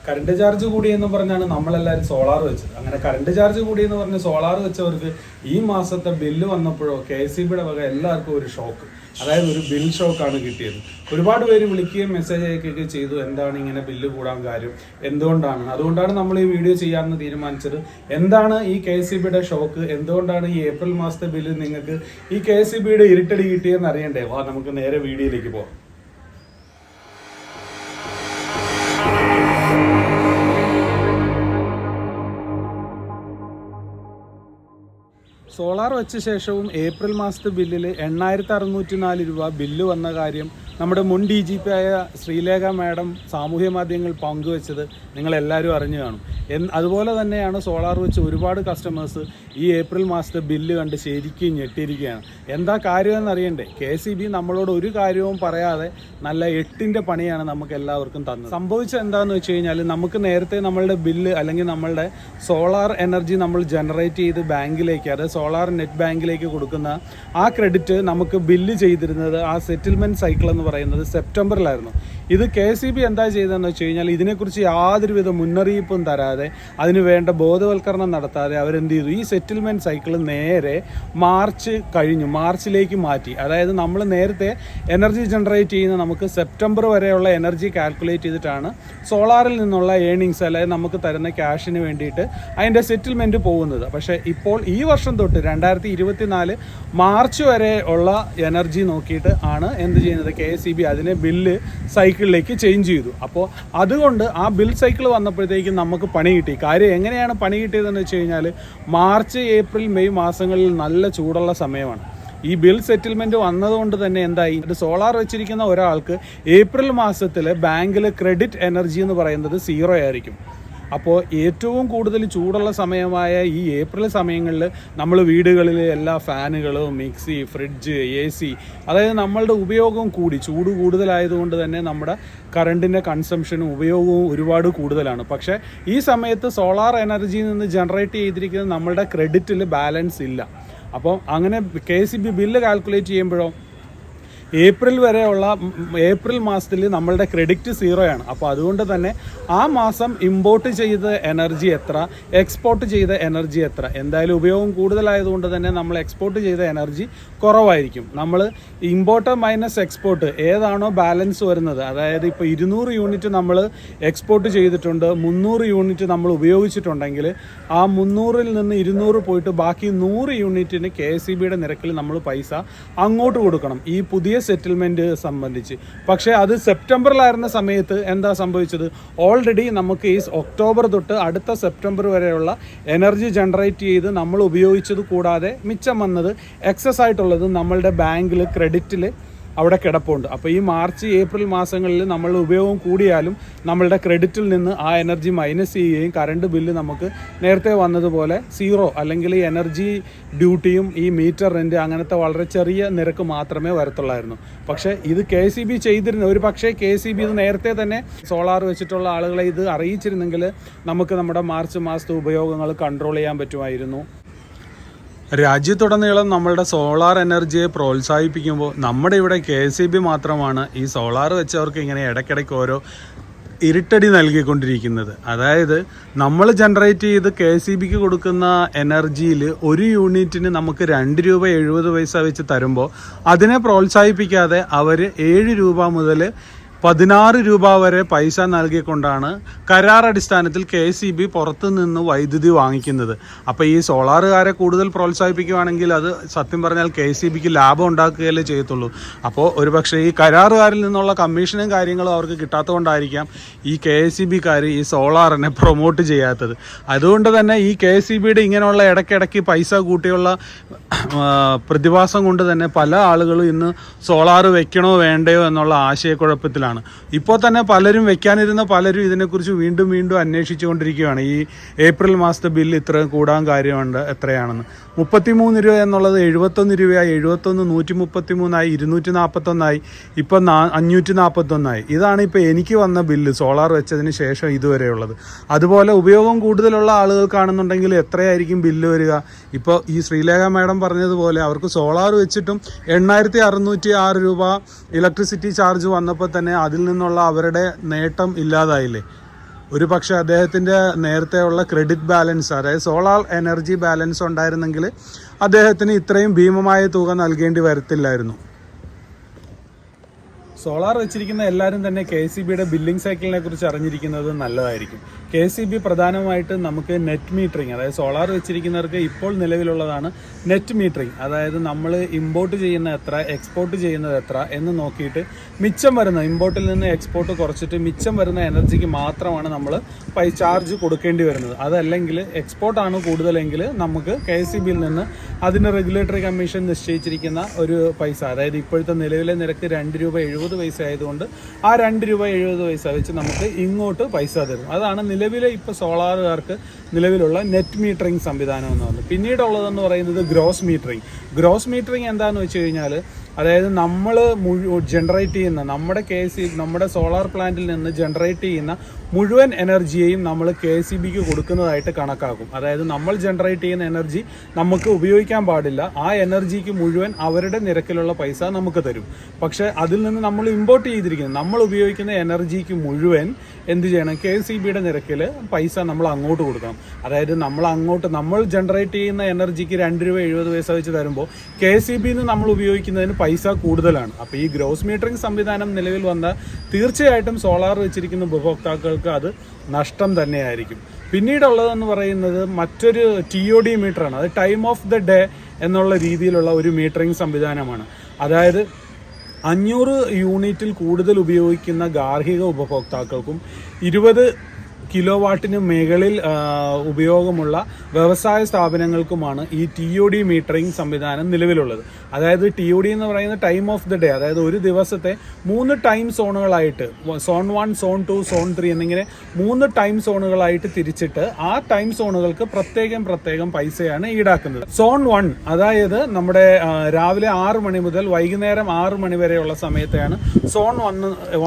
Current charge കൂടിയെന്ന് പറഞ്ഞാണ് നമ്മളെല്ലാവരും solar വെച്ചത്. അങ്ങനെ കറണ്ട് ചാർജ് കൂടിയെന്ന് പറഞ്ഞ് സോളാർ വെച്ചവർക്ക് ഈ മാസത്തെ ബില്ല് വന്നപ്പോഴോ KCBയുടെ വക എല്ലാവർക്കും ഒരു ഷോക്ക്, അതായത് ഒരു ബിൽ ഷോക്കാണ് കിട്ടിയത്. ഒരുപാട് പേര് വിളിക്കുകയും മെസ്സേജ് അയക്കുകയൊക്കെ ചെയ്തു, എന്താണ് ഇങ്ങനെ ബില്ല് കൂടാൻ കാര്യം, എന്തുകൊണ്ടാണ്. അതുകൊണ്ടാണ് നമ്മൾ ഈ വീഡിയോ ചെയ്യാമെന്ന് തീരുമാനിച്ചത്. എന്താണ് ഈ KCBയുടെ ഷോക്ക്, എന്തുകൊണ്ടാണ് ഈ ഏപ്രിൽ മാസത്തെ ബില്ല് നിങ്ങൾക്ക് ഈ KCBയുടെ ഇരുട്ടടി കിട്ടിയെന്ന് അറിയണ്ടേ? വാ നമുക്ക് നേരെ വീഡിയോയിലേക്ക് പോകാം. സോളാർ വെച്ച ശേഷവും ഏപ്രിൽ മാസത്തെ ബില്ലിൽ 8604 രൂപ ബില്ല് വന്ന കാര്യം നമ്മുടെ മുൻ DGP ആയ ശ്രീലേഖ മാഡം സാമൂഹ്യ മാധ്യമങ്ങൾ പങ്കുവെച്ചത് നിങ്ങളെല്ലാവരും അറിഞ്ഞു കാണും. അതുപോലെ തന്നെയാണ് സോളാർ വെച്ച് ഒരുപാട് കസ്റ്റമേഴ്സ് ഈ ഏപ്രിൽ മാസത്തെ ബില്ല് കണ്ട് ശരിക്കും ഞെട്ടിയിരിക്കുകയാണ്. എന്താ കാര്യമെന്ന് അറിയണ്ടേ? KCB നമ്മളോട് ഒരു കാര്യവും പറയാതെ നല്ല 8ന്റെ പണിയാണ് നമുക്ക് എല്ലാവർക്കും തന്നത്. സംഭവിച്ചത് എന്താണെന്ന് വെച്ച് കഴിഞ്ഞാൽ, നമുക്ക് നേരത്തെ നമ്മളുടെ ബില്ല് അല്ലെങ്കിൽ നമ്മളുടെ സോളാർ എനർജി നമ്മൾ ജനറേറ്റ് ചെയ്ത് ബാങ്കിലേക്ക്, അതായത് സോളാർ നെറ്റ് ബാങ്കിലേക്ക് കൊടുക്കുന്ന ആ ക്രെഡിറ്റ് നമുക്ക് ബില്ല് ചെയ്തിരുന്നത് ആ സെറ്റിൽമെൻറ്റ് സൈക്കിൾ എന്ന് പറയുന്നത് സെപ്റ്റംബറിലായിരുന്നു. ഇത് KCB എന്താ ചെയ്തതെന്ന് വെച്ച് കഴിഞ്ഞാൽ, ഇതിനെക്കുറിച്ച് യാതൊരുവിധ മുന്നറിയിപ്പും തരാതെ, അതിന് വേണ്ട ബോധവൽക്കരണം നടത്താതെ അവരെന്ത് ചെയ്തു, ഈ സെറ്റിൽമെൻറ്റ് സൈക്കിൾ നേരെ മാർച്ച് കഴിഞ്ഞു മാർച്ചിലേക്ക് മാറ്റി. അതായത് നമ്മൾ നേരത്തെ എനർജി ജനറേറ്റ് ചെയ്യുന്ന നമുക്ക് സെപ്റ്റംബർ വരെയുള്ള എനർജി കാൽക്കുലേറ്റ് ചെയ്തിട്ടാണ് സോളാറിൽ നിന്നുള്ള ഏണിങ്സ്, അതായത് നമുക്ക് തരുന്ന ക്യാഷിന് വേണ്ടിയിട്ട് അതിൻ്റെ സെറ്റിൽമെൻറ്റ് പോകുന്നത്. പക്ഷേ ഇപ്പോൾ ഈ വർഷം തൊട്ട് 2024 മാർച്ച് വരെ ഉള്ള എനർജി നോക്കിയിട്ട് ആണ് എന്ത് ചെയ്യുന്നത്, KCB അതിനെ ബില്ല് സൈക്കിളിലേക്ക് ചേഞ്ച് ചെയ്തു. അപ്പോൾ അതുകൊണ്ട് ആ ബിൽ സൈക്കിൾ വന്നപ്പോഴത്തേക്കും നമുക്ക് പണി കിട്ടി. കാര്യം എങ്ങനെയാണ് പണി കിട്ടിയതെന്ന് വെച്ച് കഴിഞ്ഞാൽ, മാർച്ച് ഏപ്രിൽ മെയ് മാസങ്ങളിൽ നല്ല ചൂടുള്ള സമയമാണ്. ഈ ബിൽ സെറ്റിൽമെൻറ്റ് വന്നതുകൊണ്ട് തന്നെ എന്തായി, സോളാർ വെച്ചിരിക്കുന്ന ഒരാൾക്ക് ഏപ്രിൽ മാസത്തിൽ ബാങ്കിൽ ക്രെഡിറ്റ് എനർജി എന്ന് പറയുന്നത് 0 ആയിരിക്കും. അപ്പോൾ ഏറ്റവും കൂടുതൽ ചൂടുള്ള സമയമായ ഈ ഏപ്രിൽ സമയങ്ങളിൽ നമ്മൾ വീടുകളിൽ എല്ലാ ഫാനുകളും, മിക്സി, ഫ്രിഡ്ജ്, AC, അതായത് നമ്മളുടെ ഉപയോഗം കൂടി, ചൂട് കൂടുതലായതുകൊണ്ട് തന്നെ നമ്മുടെ കറണ്ടിൻ്റെ കൺസംഷനും ഉപയോഗവും ഒരുപാട് കൂടുതലാണ്. പക്ഷേ ഈ സമയത്ത് സോളാർ എനർജിയിൽ നിന്ന് ജനറേറ്റ് ചെയ്തിരിക്കുന്ന നമ്മളുടെ ക്രെഡിറ്റിൽ ബാലൻസ് ഇല്ല. അപ്പോൾ അങ്ങനെ KCB ബില്ല് കാൽക്കുലേറ്റ് ചെയ്യുമ്പോഴോ ഏപ്രിൽ മാസത്തിൽ നമ്മളുടെ ക്രെഡിറ്റ് 0 ആണ്. അപ്പോൾ അതുകൊണ്ട് തന്നെ ആ മാസം ഇമ്പോർട്ട് ചെയ്ത എനർജി എത്ര, എക്സ്പോർട്ട് ചെയ്ത എനർജി എത്ര, എന്തായാലും ഉപയോഗം കൂടുതലായതുകൊണ്ട് തന്നെ നമ്മൾ എക്സ്പോർട്ട് ചെയ്ത എനർജി കുറവായിരിക്കും. നമ്മൾ ഇമ്പോർട്ട് മൈനസ് എക്സ്പോർട്ട് ഏതാണോ ബാലൻസ് വരുന്നത്, അതായത് ഇപ്പോൾ 200 യൂണിറ്റ് നമ്മൾ എക്സ്പോർട്ട് ചെയ്തിട്ടുണ്ട്, 300 യൂണിറ്റ് നമ്മൾ ഉപയോഗിച്ചിട്ടുണ്ടെങ്കിൽ ആ 300-ൽ നിന്ന് 200 പോയിട്ട് ബാക്കി 100 യൂണിറ്റിന് KCBയുടെ നിരക്കിൽ നമ്മൾ പൈസ അങ്ങോട്ട് കൊടുക്കണം ഈ പുതിയ സെറ്റിൽമെൻറ്റ് സംബന്ധിച്ച്. പക്ഷേ അത് സെപ്റ്റംബറിലായിരുന്ന സമയത്ത് എന്താ സംഭവിച്ചത്, ഓൾറെഡി നമുക്ക് ഈ ഒക്ടോബർ തൊട്ട് അടുത്ത സെപ്റ്റംബർ വരെയുള്ള എനർജി ജനറേറ്റ് ചെയ്ത് നമ്മൾ ഉപയോഗിച്ചത് കൂടാതെ മിച്ചം വന്നത്, എക്സസ് ആയിട്ടുള്ളത് നമ്മളുടെ ബാങ്കിൽ ക്രെഡിറ്റിൽ അവിടെ കിടപ്പുണ്ട്. അപ്പോൾ ഈ മാർച്ച് ഏപ്രിൽ മാസങ്ങളിൽ നമ്മളുടെ ഉപയോഗം കൂടിയാലും നമ്മളുടെ ക്രെഡിറ്റിൽ നിന്ന് ആ എനർജി മൈനസ് ചെയ്യുകയും കറണ്ട് ബില്ല് നമുക്ക് നേരത്തെ വന്നതുപോലെ 0 അല്ലെങ്കിൽ ഈ എനർജി ഡ്യൂട്ടിയും ഈ മീറ്റർ റെൻറ്റ് അങ്ങനത്തെ വളരെ ചെറിയ നിരക്ക് മാത്രമേ വരത്തുള്ളായിരുന്നു. പക്ഷേ ഇത് KCB ചെയ്തിരുന്ന, ഒരു പക്ഷേ KCB ഇത് നേരത്തെ തന്നെ സോളാർ വെച്ചിട്ടുള്ള ആളുകളെ ഇത് അറിയിച്ചിരുന്നെങ്കിൽ നമുക്ക് നമ്മുടെ മാർച്ച് മാസത്തെ ഉപയോഗങ്ങൾ കൺട്രോൾ ചെയ്യാൻ പറ്റുമായിരുന്നു. രാജ്യത്തുടനീളം നമ്മളുടെ സോളാർ എനർജിയെ പ്രോത്സാഹിപ്പിക്കുമ്പോൾ നമ്മുടെ ഇവിടെ KCB മാത്രമാണ് ഈ സോളാർ വെച്ചവർക്ക് ഇങ്ങനെ ഇടയ്ക്കിടയ്ക്ക് ഓരോ ഇരുട്ടടി നൽകിക്കൊണ്ടിരിക്കുന്നത്. അതായത് നമ്മൾ ജനറേറ്റ് ചെയ്ത് KCBക്ക് കൊടുക്കുന്ന എനർജിയിൽ ഒരു യൂണിറ്റിന് നമുക്ക് 2 രൂപ 70 പൈസ വെച്ച് തരുമ്പോൾ അതിനെ പ്രോത്സാഹിപ്പിക്കാതെ അവർ 7 രൂപ മുതൽ 16 രൂപ വരെ പൈസ നൽകിക്കൊണ്ടാണ് കരാർ അടിസ്ഥാനത്തിൽ KCB പുറത്തു നിന്ന് വൈദ്യുതി വാങ്ങിക്കുന്നത്. അപ്പോൾ ഈ സോളാറുകാരെ കൂടുതൽ പ്രോത്സാഹിപ്പിക്കുകയാണെങ്കിൽ അത് സത്യം പറഞ്ഞാൽ KCBക്ക് ലാഭം ഉണ്ടാക്കുകയല്ലേ ചെയ്യത്തുള്ളൂ. അപ്പോൾ ഒരുപക്ഷെ ഈ കരാറുകാരിൽ നിന്നുള്ള കമ്മീഷനും കാര്യങ്ങളും അവർക്ക് കിട്ടാത്തതുകൊണ്ടായിരിക്കാം ഈ KCBക്കാർ ഈ സോളാറിനെ പ്രൊമോട്ട് ചെയ്യാത്തത്. അതുകൊണ്ട് തന്നെ ഈ KCBയുടെ ഇങ്ങനെയുള്ള ഇടയ്ക്കിടയ്ക്ക് പൈസ കൂട്ടിയുള്ള പ്രതിഭാസം കൊണ്ട് തന്നെ പല ആളുകളും ഇന്ന് സോളാർ വെക്കണോ വേണ്ടയോ എന്നുള്ള ആശയക്കുഴപ്പത്തിലാണ്. ഇപ്പോൾ തന്നെ പലരും വെക്കാനിരുന്ന പലരും ഇതിനെക്കുറിച്ച് വീണ്ടും അന്വേഷിച്ചുകൊണ്ടിരിക്കുകയാണ്. ഈ ഏപ്രിൽ മാസത്തെ ബില്ല് ഇത്ര കൂടാൻ കാര്യമുണ്ട് എത്രയാണെന്ന്. 33 രൂപ എന്നുള്ളത് 71 രൂപയായി, 71 133 241 ഇപ്പം 541. ഇതാണ് ഇപ്പോൾ എനിക്ക് വന്ന ബില്ല് സോളാർ വെച്ചതിന് ശേഷം ഇതുവരെയുള്ളത്. അതുപോലെ ഉപയോഗം കൂടുതലുള്ള ആളുകൾക്കാണെന്നുണ്ടെങ്കിൽ എത്രയായിരിക്കും ബില്ല് വരിക? ഇപ്പോൾ ഈ ശ്രീലേഖ മാഡം പറഞ്ഞതുപോലെ അവർക്ക് സോളാർ വെച്ചിട്ടും 8606 രൂപ ഇലക്ട്രിസിറ്റി ചാർജ് വന്നപ്പോൾ തന്നെ അതിൽ നിന്നുള്ള അവരുടെ നേട്ടം ഇല്ലാതായില്ലേ. ഒരു പക്ഷേ അദ്ദേഹത്തിൻ്റെ നേരത്തെയുള്ള ക്രെഡിറ്റ് ബാലൻസ്, അതായത് സോളാർ എനർജി ബാലൻസ് ഉണ്ടായിരുന്നെങ്കിൽ അദ്ദേഹത്തിന് ഇത്രയും ഭീമമായ തുക നൽകേണ്ടി വരത്തില്ലായിരുന്നു. സോളാർ വെച്ചിരിക്കുന്ന എല്ലാവരും തന്നെ KCBയുടെ ബില്ലിംഗ് സൈക്കിളിനെ കുറിച്ച് അറിഞ്ഞിരിക്കുന്നത് നല്ലതായിരിക്കും. KCB പ്രധാനമായിട്ട് നമുക്ക് നെറ്റ് മീറ്ററിങ്, അതായത് സോളാർ വെച്ചിരിക്കുന്നവർക്ക് ഇപ്പോൾ നിലവിലുള്ളതാണ് നെറ്റ് മീറ്ററിങ്. അതായത് നമ്മൾ ഇമ്പോർട്ട് ചെയ്യുന്ന എത്ര, എക്സ്പോർട്ട് ചെയ്യുന്നത് എത്ര എന്ന് നോക്കിയിട്ട് മിച്ചം വരുന്ന, ഇമ്പോർട്ടിൽ നിന്ന് എക്സ്പോർട്ട് കുറച്ചിട്ട് മിച്ചം വരുന്ന എനർജിക്ക് മാത്രമാണ് നമ്മൾ ചാർജ് കൊടുക്കേണ്ടി വരുന്നത്. അതല്ലെങ്കിൽ എക്സ്പോർട്ടാണ് കൂടുതലെങ്കിൽ നമുക്ക് KCBയിൽ നിന്ന് അതിന് റെഗുലേറ്ററി കമ്മീഷൻ നിശ്ചയിച്ചിരിക്കുന്ന ഒരു പൈസ, അതായത് ഇപ്പോഴത്തെ നിലവിലെ നിരക്ക് 2 രൂപ 70 പൈസ ആയതുകൊണ്ട് ആ 2 രൂപ 70 പൈസ വെച്ച് നമുക്ക് ഇങ്ങോട്ട് പൈസ തരും. അതാണ് നിലവിലെ ഇപ്പോൾ സോളാറുകാർക്ക് നിലവിലുള്ള നെറ്റ് മീറ്ററിംഗ് സംവിധാനം എന്ന് പറയുന്നത്. പിന്നീടുള്ളതെന്ന് പറയുന്നത് ഗ്രോസ് മീറ്ററിംഗ്. ഗ്രോസ് മീറ്ററിംഗ് എന്താണെന്ന് വെച്ച് കഴിഞ്ഞാൽ, അതായത് നമ്മൾ ജനറേറ്റ് ചെയ്യുന്ന നമ്മുടെ സോളാർ പ്ലാന്റിൽ നിന്ന് ജനറേറ്റ് ചെയ്യുന്ന മുഴുവൻ എനർജിയെയും നമ്മൾ KCBക്ക് കൊടുക്കുന്നതായിട്ട് കണക്കാക്കും. അതായത് നമ്മൾ ജനറേറ്റ് ചെയ്യുന്ന എനർജി നമുക്ക് ഉപയോഗിക്കാൻ പാടില്ല, ആ എനർജിക്ക് മുഴുവൻ അവരുടെ നിരക്കിലുള്ള പൈസ നമുക്ക് തരും. പക്ഷേ അതിൽ നിന്ന് നമ്മൾ ഇമ്പോർട്ട് ചെയ്തിരിക്കുന്നത്, നമ്മൾ ഉപയോഗിക്കുന്ന എനർജിക്ക് മുഴുവൻ എന്ത് ചെയ്യണം, KCBയുടെ നിരക്കിൽ പൈസ നമ്മൾ അങ്ങോട്ട് കൊടുക്കണം. അതായത് നമ്മൾ ജനറേറ്റ് ചെയ്യുന്ന എനർജിക്ക് 2 രൂപ 70 പൈസ വെച്ച് തരുമ്പോൾ KCBയിൽ നിന്ന് നമ്മൾ ഉപയോഗിക്കുന്നതിന് പൈസ കൂടുതലാണ്. അപ്പോൾ ഈ ഗ്രോസ് മീറ്ററിംഗ് സംവിധാനം നിലവിൽ വന്നാൽ തീർച്ചയായിട്ടും സോളാർ വെച്ചിരിക്കുന്ന ഉപഭോക്താക്കൾക്ക് അത് നഷ്ടം തന്നെയായിരിക്കും. പിന്നീടുള്ളതെന്ന് പറയുന്നത് മറ്റൊരു TOD മീറ്ററാണ്. അത് ടൈം ഓഫ് ദ ഡേ എന്നുള്ള രീതിയിലുള്ള ഒരു മീറ്ററിംഗ് സംവിധാനമാണ്. അതായത് 500 യൂണിറ്റിൽ കൂടുതൽ ഉപയോഗിക്കുന്ന ഗാർഹിക ഉപഭോക്താക്കൾക്കും 20 കിലോവാട്ടിന് മുകളിൽ ഉപയോഗമുള്ള വ്യവസായ സ്ഥാപനങ്ങൾക്കുമാണ് ഈ TOD മീറ്ററിംഗ് സംവിധാനം നിലവിലുള്ളത്. അതായത് TOD എന്ന് പറയുന്നത് ടൈം ഓഫ് ദ ഡേ, അതായത് ഒരു ദിവസത്തെ 3 ടൈം സോണുകളായിട്ട്, സോൺ 1, സോൺ 2, സോൺ 3 എന്നിങ്ങനെ 3 ടൈം സോണുകളായിട്ട് തിരിച്ചിട്ട് ആ ടൈം സോണുകൾക്ക് പ്രത്യേകം പൈസയാണ് ഈടാക്കുന്നത്. സോൺ 1 അതായത് നമ്മുടെ രാവിലെ 6 മണി മുതൽ വൈകുന്നേരം 6 മണി വരെയുള്ള സമയത്തെയാണ് സോൺ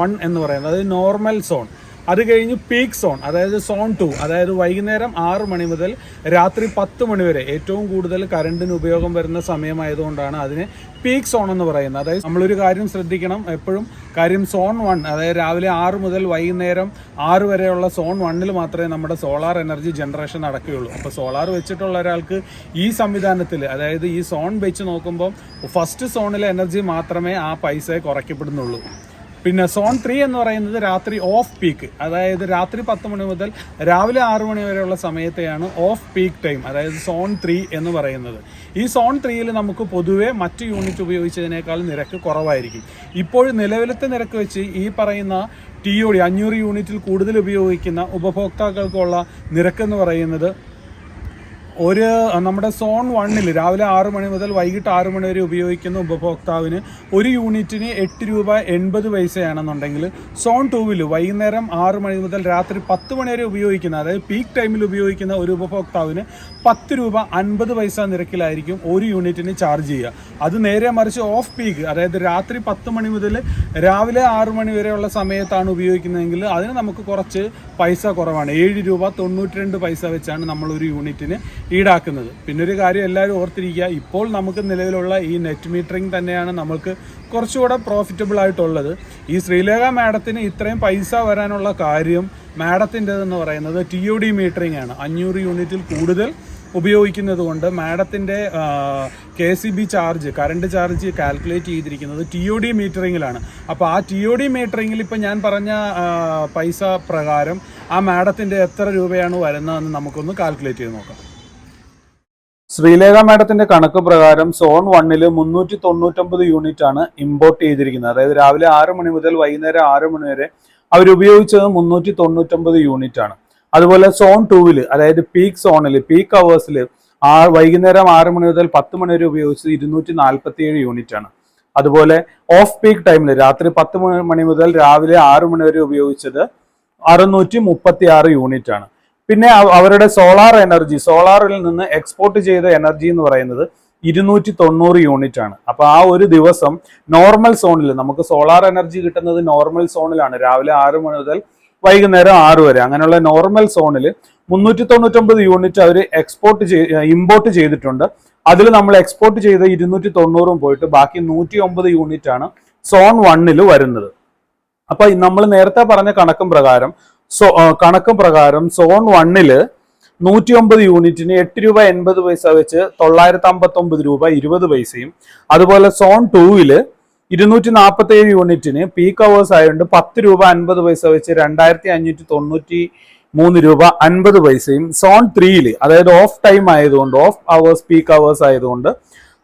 1 എന്ന് പറയുന്നത്, അത് നോർമൽ സോൺ. അത് കഴിഞ്ഞ് പീക്ക് സോൺ, അതായത് സോൺ 2, അതായത് വൈകുന്നേരം 6 മണി മുതൽ രാത്രി 10 മണി വരെ ഏറ്റവും കൂടുതൽ കറണ്ടിന് ഉപയോഗം വരുന്ന സമയമായതുകൊണ്ടാണ് അതിനെ പീക്ക് സോൺ എന്ന് പറയുന്നത്. അതായത് നമ്മളൊരു കാര്യം ശ്രദ്ധിക്കണം എപ്പോഴും, സോൺ 1 അതായത് രാവിലെ 6 മുതൽ വൈകുന്നേരം 6 വരെയുള്ള സോൺ 1 മാത്രമേ നമ്മുടെ സോളാർ എനർജി ജനറേഷൻ നടക്കുകയുള്ളൂ. അപ്പോൾ സോളാർ വെച്ചിട്ടുള്ള ഒരാൾക്ക് ഈ സംവിധാനത്തിൽ, അതായത് ഈ സോൺ വെച്ച് നോക്കുമ്പോൾ ഫസ്റ്റ് സോണിലെ എനർജി മാത്രമേ ആ പൈസ കുറയ്ക്കപ്പെടുന്നുള്ളൂ. പിന്നെ സോൺ 3 എന്ന് പറയുന്നത് രാത്രി ഓഫ് പീക്ക്, അതായത് രാത്രി 10 മണി മുതൽ രാവിലെ 6 മണി വരെയുള്ള സമയത്തെയാണ് ഓഫ് പീക്ക് ടൈം, അതായത് സോൺ 3 എന്ന് പറയുന്നത്. ഈ സോൺ 3യിൽ നമുക്ക് പൊതുവേ മറ്റ് യൂണിറ്റ് ഉപയോഗിച്ചതിനേക്കാൾ നിരക്ക് കുറവായിരിക്കും. ഇപ്പോൾ നിലവിലത്തെ നിരക്ക് വെച്ച് ഈ പറയുന്ന TOD 500 യൂണിറ്റിൽ കൂടുതൽ ഉപയോഗിക്കുന്ന ഉപഭോക്താക്കൾക്കുള്ള നിരക്കെന്ന് പറയുന്നത് നമ്മുടെ സോൺ 1 രാവിലെ 6 മണി മുതൽ വൈകിട്ട് 6 മണി വരെ ഉപയോഗിക്കുന്ന ഉപഭോക്താവിന് ഒരു യൂണിറ്റിന് 8 രൂപ 80 പൈസയാണെന്നുണ്ടെങ്കിൽ സോൺ 2 വൈകുന്നേരം 6 മണി മുതൽ രാത്രി 10 മണി വരെ ഉപയോഗിക്കുന്ന, അതായത് പീക്ക് ടൈമിൽ ഉപയോഗിക്കുന്ന ഒരു ഉപഭോക്താവിന് 10 രൂപ 50 പൈസ നിരക്കിലായിരിക്കും ഒരു യൂണിറ്റിന് ചാർജ് ചെയ്യുക. അത് നേരെ മറിച്ച് ഓഫ് പീക്ക്, അതായത് രാത്രി 10 മണി മുതൽ രാവിലെ 6 മണി വരെയുള്ള സമയത്താണ് ഉപയോഗിക്കുന്നതെങ്കിൽ അതിന് നമുക്ക് കുറച്ച് പൈസ കുറവാണ്, 7 രൂപ 92 പൈസ വെച്ചാണ് നമ്മൾ ഒരു യൂണിറ്റിന് ഈടാക്കുന്നത്. പിന്നൊരു കാര്യം എല്ലാവരും ഓർത്തിരിക്കുക, ഇപ്പോൾ നമുക്ക് നിലവിലുള്ള ഈ നെറ്റ് മീറ്ററിംഗ് തന്നെയാണ് നമുക്ക് കുറച്ചുകൂടെ പ്രോഫിറ്റബിൾ ആയിട്ടുള്ളത്. ഈ ശ്രീലേഖ മാഡത്തിന് ഇത്രയും പൈസ വരാനുള്ള കാര്യം മാഡത്തിൻ്റെതെന്ന് പറയുന്നത് TOD മീറ്ററിംഗ് ആണ്. 500 യൂണിറ്റിൽ കൂടുതൽ ഉപയോഗിക്കുന്നത് കൊണ്ട് മാഡത്തിൻ്റെ KCB charge, current charge calculate ചെയ്തിരിക്കുന്നത് TOD മീറ്ററിങ്ങിലാണ്. അപ്പോൾ ആ TOD മീറ്ററിങ്ങിൽ ഇപ്പോൾ ഞാൻ പറഞ്ഞ പൈസ പ്രകാരം ആ മാഡത്തിൻ്റെ എത്ര രൂപയാണ് വരുന്നതെന്ന് നമുക്കൊന്ന് കാൽക്കുലേറ്റ് ചെയ്ത് നോക്കാം. ശ്രീലേഖ മാഡത്തിന്റെ കണക്ക് പ്രകാരം സോൺ 1 399 യൂണിറ്റ് ആണ് ഇമ്പോർട്ട് ചെയ്തിരിക്കുന്നത്. അതായത് രാവിലെ 6 മണി മുതൽ വൈകുന്നേരം 6 മണി വരെ അവരുപയോഗിച്ചത് 399 യൂണിറ്റ് ആണ്. അതുപോലെ സോൺ 2 അതായത് പീക്ക് സോണിൽ, പീക്ക് അവേഴ്സിൽ വൈകുന്നേരം 6 മണി മുതൽ 10 മണി വരെ ഉപയോഗിച്ചത് 247 യൂണിറ്റ് ആണ്. അതുപോലെ ഓഫ് പീക്ക് ടൈമിൽ രാത്രി 10 മണി മുതൽ രാവിലെ 6 മണി വരെ ഉപയോഗിച്ചത് 636 യൂണിറ്റ് ആണ്. പിന്നെ അവരുടെ സോളാർ എനർജി, സോളാറിൽ നിന്ന് എക്സ്പോർട്ട് ചെയ്ത എനർജി എന്ന് പറയുന്നത് 290 യൂണിറ്റ് ആണ്. അപ്പോൾ ആ ഒരു ദിവസം നോർമൽ സോണിൽ നമുക്ക് സോളാർ എനർജി കിട്ടുന്നത് നോർമൽ സോണിലാണ്, രാവിലെ 6 മണി മുതൽ വൈകുന്നേരം 6 വരെ. അങ്ങനെയുള്ള നോർമൽ സോണിൽ 399 യൂണിറ്റ് അവർ ഇമ്പോർട്ട് ചെയ്തിട്ടുണ്ട്. അതിൽ നമ്മൾ എക്സ്പോർട്ട് ചെയ്ത 290 പോയിട്ട് ബാക്കി 109 യൂണിറ്റ് ആണ് സോൺ 1 വരുന്നത്. അപ്പൊ നമ്മൾ നേരത്തെ പറഞ്ഞ കണക്കും പ്രകാരം കണക്ക് പ്രകാരം സോൺ 1 109 യൂണിറ്റിന് 8 രൂപ 80 പൈസ വെച്ച് 959 രൂപ 20 പൈസയും, അതുപോലെ സോൺ 2 247 യൂണിറ്റിന് പീക്ക് അവേഴ്സ് ആയതുകൊണ്ട് 10 രൂപ 50 പൈസ വെച്ച് 2593 രൂപ 50 പൈസയും, സോൺ 3 അതായത് ഓഫ് ടൈം ആയതുകൊണ്ട്, ഓഫ് അവേഴ്സ് പീക്ക് അവേഴ്സ് ആയതുകൊണ്ട്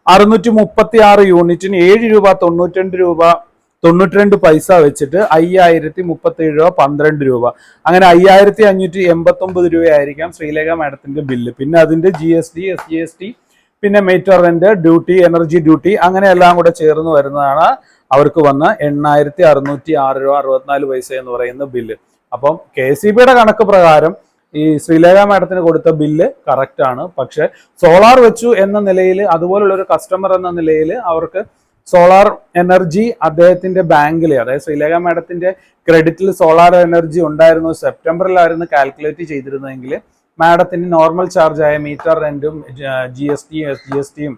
636 യൂണിറ്റിന് 7 രൂപ 92 പൈസ വെച്ചിട്ട് 5037 രൂപ 12 രൂപ, അങ്ങനെ 5589 രൂപയായിരിക്കാം ശ്രീലേഖ മാഡത്തിന്റെ ബില്ല്. പിന്നെ അതിന്റെ GST, SGST, പിന്നെ metre rent, duty, energy duty, അങ്ങനെ എല്ലാം കൂടെ ചേർന്ന് വരുന്നതാണ് അവർക്ക് വന്ന 8606 രൂപ 64 പൈസ എന്ന് പറയുന്ന ബില്ല്. അപ്പം KCBയുടെ കണക്ക് പ്രകാരം ഈ ശ്രീലേഖ മാഡത്തിന് കൊടുത്ത ബില്ല് കറക്റ്റ് ആണ്. പക്ഷെ സോളാർ വെച്ചു എന്ന നിലയിൽ, അതുപോലുള്ള ഒരു കസ്റ്റമർ എന്ന നിലയിൽ അവർക്ക് സോളാർ എനർജി അദ്ദേഹത്തിന്റെ ബാങ്കിൽ, അതായത് ശ്രീലേഖ മാഡത്തിന്റെ ക്രെഡിറ്റിൽ സോളാർ എനർജി ഉണ്ടായിരുന്നു, സെപ്റ്റംബറിലായിരുന്നു കാൽക്കുലേറ്റ് ചെയ്തിരുന്നതെങ്കിൽ മാഡത്തിന് നോർമൽ ചാർജായ മീറ്റർ റെന്റും GSTയും SGSTയും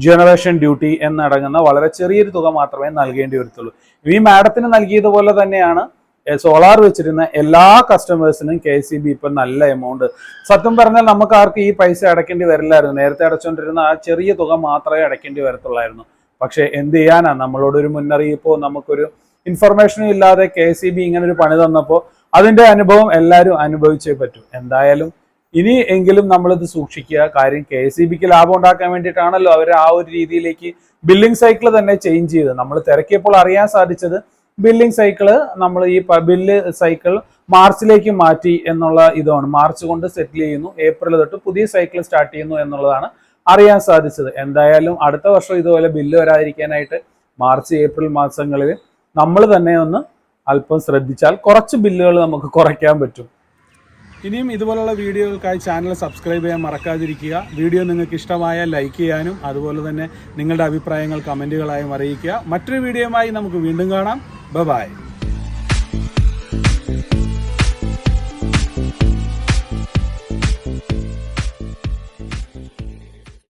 ജനറേഷൻ ഡ്യൂട്ടി എന്നടങ്ങുന്ന വളരെ ചെറിയൊരു തുക മാത്രമേ നൽകേണ്ടി വരത്തുള്ളൂ. ഈ മാഡത്തിന് നൽകിയതുപോലെ തന്നെയാണ് സോളാർ വെച്ചിരുന്ന എല്ലാ കസ്റ്റമേഴ്സിനും KCB ഇപ്പൊ നല്ല എമൗണ്ട്. സത്യം പറഞ്ഞാൽ നമുക്ക് ആർക്കും ഈ പൈസ അടയ്ക്കേണ്ടി വരില്ലായിരുന്നു. നേരത്തെ അടച്ചുകൊണ്ടിരുന്ന ആ ചെറിയ തുക മാത്രമേ അടയ്ക്കേണ്ടി വരത്തുള്ളായിരുന്നു. പക്ഷെ എന്ത് ചെയ്യാനാ, നമ്മളോടൊരു മുന്നറിയിപ്പോ നമുക്കൊരു ഇൻഫർമേഷനും ഇല്ലാതെ KCB ഇങ്ങനെ ഒരു പണി തന്നപ്പോൾ അതിന്റെ അനുഭവം എല്ലാവരും അനുഭവിച്ചേ പറ്റൂ. എന്തായാലും ഇനി എങ്കിലും നമ്മളിത് സൂക്ഷിക്കുക. കാര്യം KCBക്ക് ലാഭം ഉണ്ടാക്കാൻ വേണ്ടിയിട്ടാണല്ലോ അവർ ആ ഒരു രീതിയിലേക്ക് ബില്ലിംഗ് സൈക്കിൾ തന്നെ ചേഞ്ച് ചെയ്തത്. നമ്മൾ തിരക്കിയപ്പോൾ അറിയാൻ സാധിച്ചത് ബില്ലിംഗ് സൈക്കിള് നമ്മൾ ഈ ബില്ല് സൈക്കിൾ മാർച്ചിലേക്ക് മാറ്റി എന്നുള്ള ഇതാണ്. മാർച്ച് കൊണ്ട് സെറ്റിൽ ചെയ്യുന്നു, ഏപ്രിൽ തൊട്ട് പുതിയ സൈക്കിൾ സ്റ്റാർട്ട് ചെയ്യുന്നു എന്നുള്ളതാണ് അറിയാൻ സാധിച്ചത്. എന്തായാലും അടുത്ത വർഷം ഇതുപോലെ ബില്ല് വരാതിരിക്കാനായിട്ട് മാർച്ച് ഏപ്രിൽ മാസങ്ങളിൽ നമ്മൾ തന്നെ ഒന്ന് അല്പം ശ്രദ്ധിച്ചാൽ കുറച്ച് ബില്ലുകൾ നമുക്ക് കുറയ്ക്കാൻ പറ്റും. ഇനിയും ഇതുപോലുള്ള വീഡിയോകൾക്കായി ചാനൽ സബ്സ്ക്രൈബ് ചെയ്യാൻ മറക്കാതിരിക്കുക. വീഡിയോ നിങ്ങൾക്ക് ഇഷ്ടമായാൽ ലൈക്ക് ചെയ്യാനും അതുപോലെ തന്നെ നിങ്ങളുടെ അഭിപ്രായങ്ങൾ കമൻറ്റുകളായും അറിയിക്കുക. മറ്റൊരു വീഡിയോയുമായി നമുക്ക് വീണ്ടും കാണാം. ബൈ.